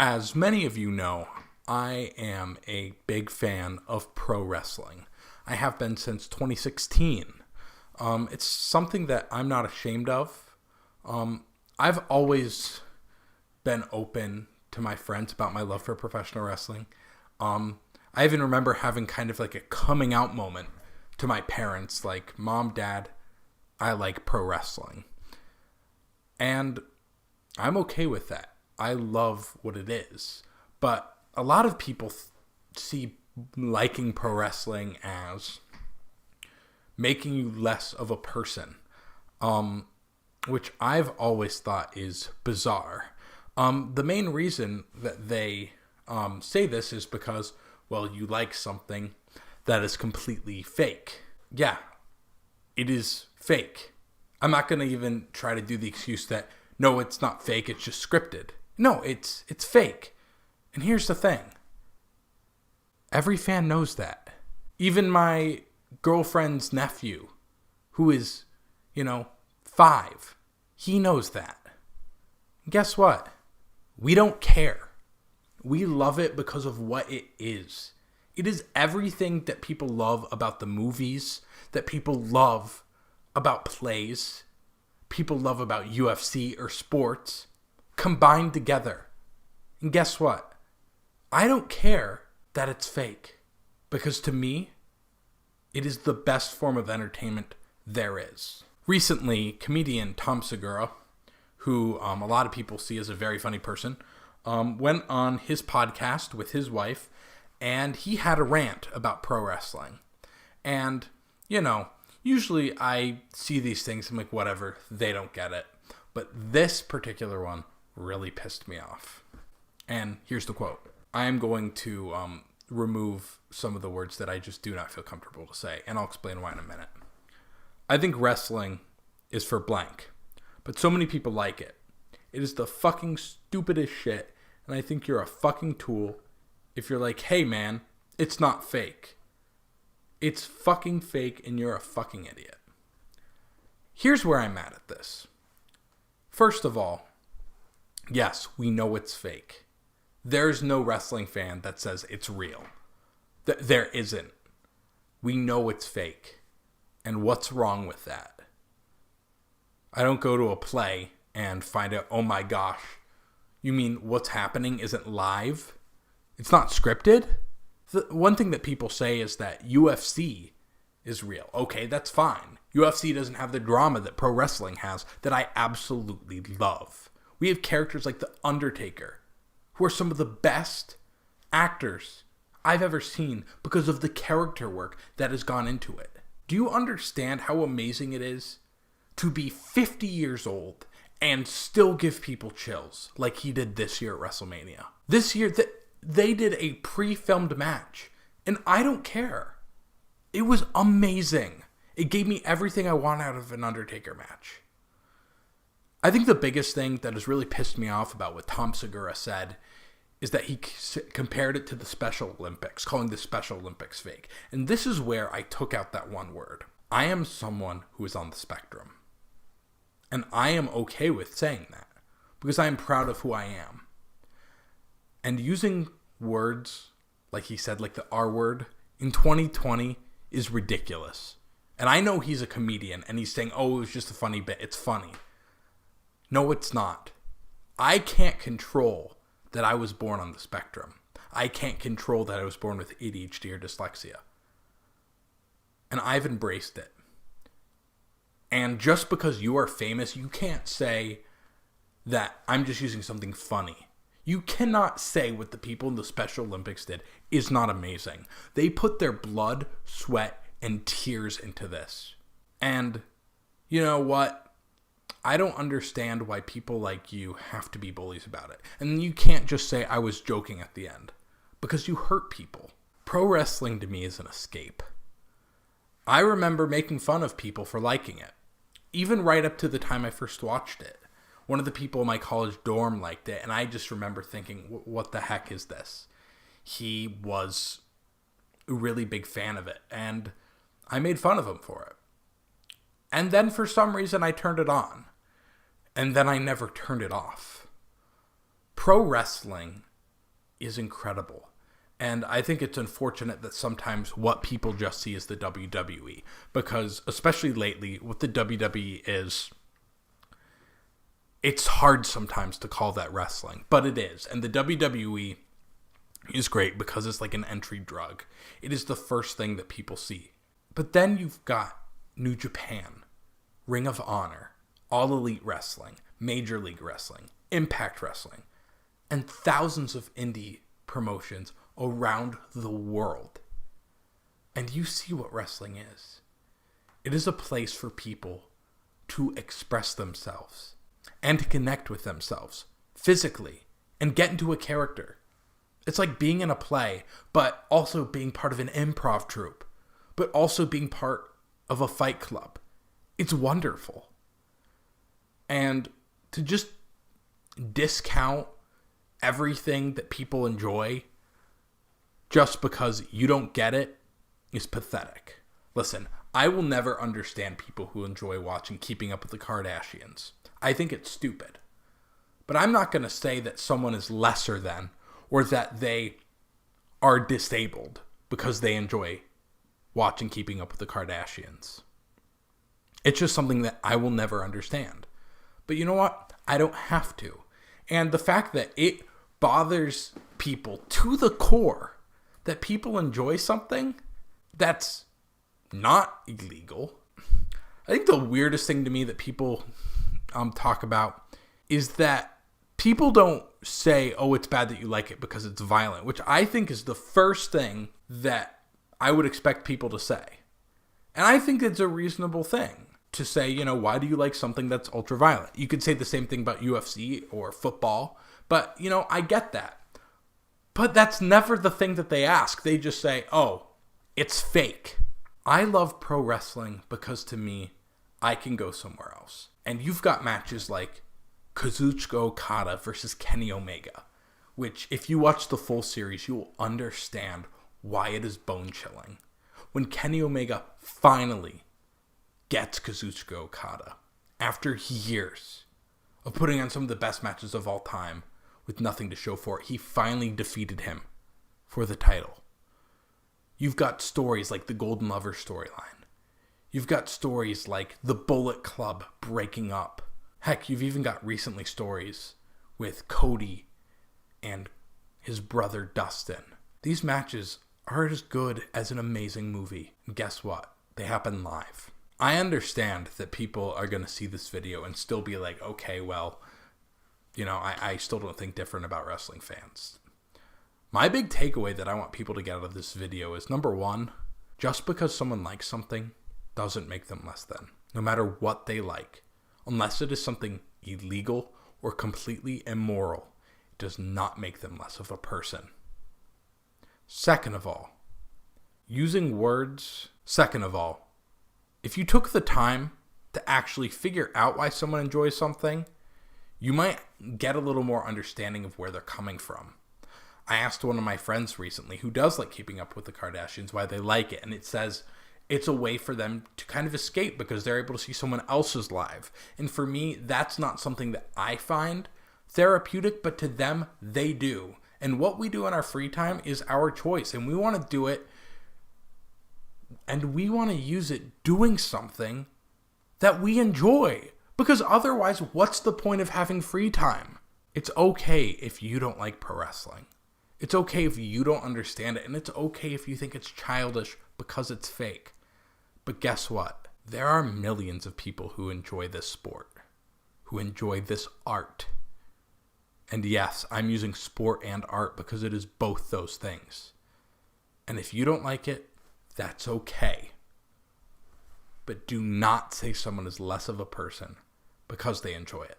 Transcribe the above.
As many of you know, I am a big fan of pro wrestling. I have been since 2016. It's something that I'm not ashamed of. I've always been open to my friends about my love for professional wrestling. I even remember having kind of like a coming out moment to my parents, like, Mom, Dad, I like pro wrestling. And I'm okay with that. I love what it is. But a lot of people see liking pro wrestling as making you less of a person, which I've always thought is bizarre. The main reason that they say this is because, well, you like something that is completely fake. Yeah, it is fake. I'm not going to even try to do the excuse that, no, it's not fake, it's just scripted. No, it's fake. And here's the thing. Every fan knows that. Even my girlfriend's nephew, who is, 5, he knows that. And guess what? We don't care. We love it because of what it is. It is everything that people love about the movies, that people love about plays, people love about UFC or sports, combined together. And guess what? I don't care that it's fake, because to me, it is the best form of entertainment there is. Recently, comedian Tom Segura, who a lot of people see as a very funny person, went on his podcast with his wife, and he had a rant about pro wrestling. And, usually I see these things, I'm like, whatever, they don't get it. But this particular one really pissed me off. And here's the quote. I am going to remove some of the words that I just do not feel comfortable to say, and I'll explain why in a minute. I think wrestling is for blank, but so many people like it. It is the fucking stupidest shit, and I think you're a fucking tool if you're like, hey man, it's not fake. It's fucking fake, and you're a fucking idiot. Here's where I'm at this. First of all, yes, we know it's fake. There's no wrestling fan that says it's real. There isn't. We know it's fake. And what's wrong with that? I don't go to a play and find out, oh my gosh, you mean what's happening isn't live? It's not scripted? The one thing that people say is that UFC is real. Okay, that's fine. UFC doesn't have the drama that pro wrestling has that I absolutely love. We have characters like The Undertaker, who are some of the best actors I've ever seen because of the character work that has gone into it. Do you understand how amazing it is to be 50 years old and still give people chills like he did this year at WrestleMania? This year, they did a pre-filmed match, and I don't care. It was amazing. It gave me everything I want out of an Undertaker match. I think the biggest thing that has really pissed me off about what Tom Segura said is that he compared it to the Special Olympics, calling the Special Olympics fake. And this is where I took out that one word. I am someone who is on the spectrum. And I am okay with saying that, because I am proud of who I am. And using words, like he said, like the R word, in 2020 is ridiculous. And I know he's a comedian, and he's saying, oh, it was just a funny bit. It's funny. No, it's not. I can't control that I was born on the spectrum. I can't control that I was born with ADHD or dyslexia. And I've embraced it. And just because you are famous, you can't say that I'm just using something funny. You cannot say what the people in the Special Olympics did is not amazing. They put their blood, sweat, and tears into this. And you know what? I don't understand why people like you have to be bullies about it. And you can't just say, I was joking at the end. Because you hurt people. Pro wrestling to me is an escape. I remember making fun of people for liking it. Even right up to the time I first watched it. One of the people in my college dorm liked it, and I just remember thinking, what the heck is this? He was a really big fan of it, and I made fun of him for it. And then for some reason I turned it on. And then I never turned it off. Pro wrestling is incredible. And I think it's unfortunate that sometimes what people just see is the WWE. Because, especially lately, what the WWE is, it's hard sometimes to call that wrestling. But it is. And the WWE is great because it's like an entry drug. It is the first thing that people see. But then you've got New Japan, Ring of Honor, All Elite Wrestling, Major League Wrestling, Impact Wrestling, and thousands of indie promotions around the world. And you see what wrestling is. It is a place for people to express themselves and to connect with themselves physically and get into a character. It's like being in a play, but also being part of an improv troupe, but also being part of a fight club. It's wonderful. And to just discount everything that people enjoy just because you don't get it is pathetic. Listen, I will never understand people who enjoy watching Keeping Up with the Kardashians. I think it's stupid. But I'm not going to say that someone is lesser than or that they are disabled because they enjoy watching Keeping Up with the Kardashians. It's just something that I will never understand. But you know what? I don't have to. And the fact that it bothers people to the core that people enjoy something that's not illegal. I think the weirdest thing to me that people talk about is that people don't say, oh, it's bad that you like it because it's violent, which I think is the first thing that I would expect people to say. And I think it's a reasonable thing to say, why do you like something that's ultra violent? You could say the same thing about UFC or football, but, I get that. But that's never the thing that they ask. They just say, oh, it's fake. I love pro wrestling because to me, I can go somewhere else. And you've got matches like Kazuchika Okada versus Kenny Omega, which if you watch the full series, you will understand why it is bone-chilling. When Kenny Omega finally gets Kazuchika Okada, after years of putting on some of the best matches of all time with nothing to show for it, he finally defeated him for the title. You've got stories like the Golden Lover storyline. You've got stories like the Bullet Club breaking up. Heck, you've even got recently stories with Cody and his brother Dustin. These matches are as good as an amazing movie. And guess what? They happen live. I understand that people are going to see this video and still be like, okay, well, I still don't think different about wrestling fans. My big takeaway that I want people to get out of this video is, number one, just because someone likes something doesn't make them less than. No matter what they like. Unless it is something illegal or completely immoral, it does not make them less of a person. Second of all, if you took the time to actually figure out why someone enjoys something, you might get a little more understanding of where they're coming from. I asked one of my friends recently who does like Keeping Up with the Kardashians why they like it, and it says it's a way for them to kind of escape because they're able to see someone else's live. And for me, that's not something that I find therapeutic, but to them, they do. And what we do in our free time is our choice, and we want to do it, and we want to use it doing something that we enjoy. Because otherwise, what's the point of having free time? It's okay if you don't like pro wrestling. It's okay if you don't understand it, and it's okay if you think it's childish because it's fake. But guess what? There are millions of people who enjoy this sport, who enjoy this art. And yes, I'm using sport and art because it is both those things. And if you don't like it, that's okay. But do not say someone is less of a person because they enjoy it.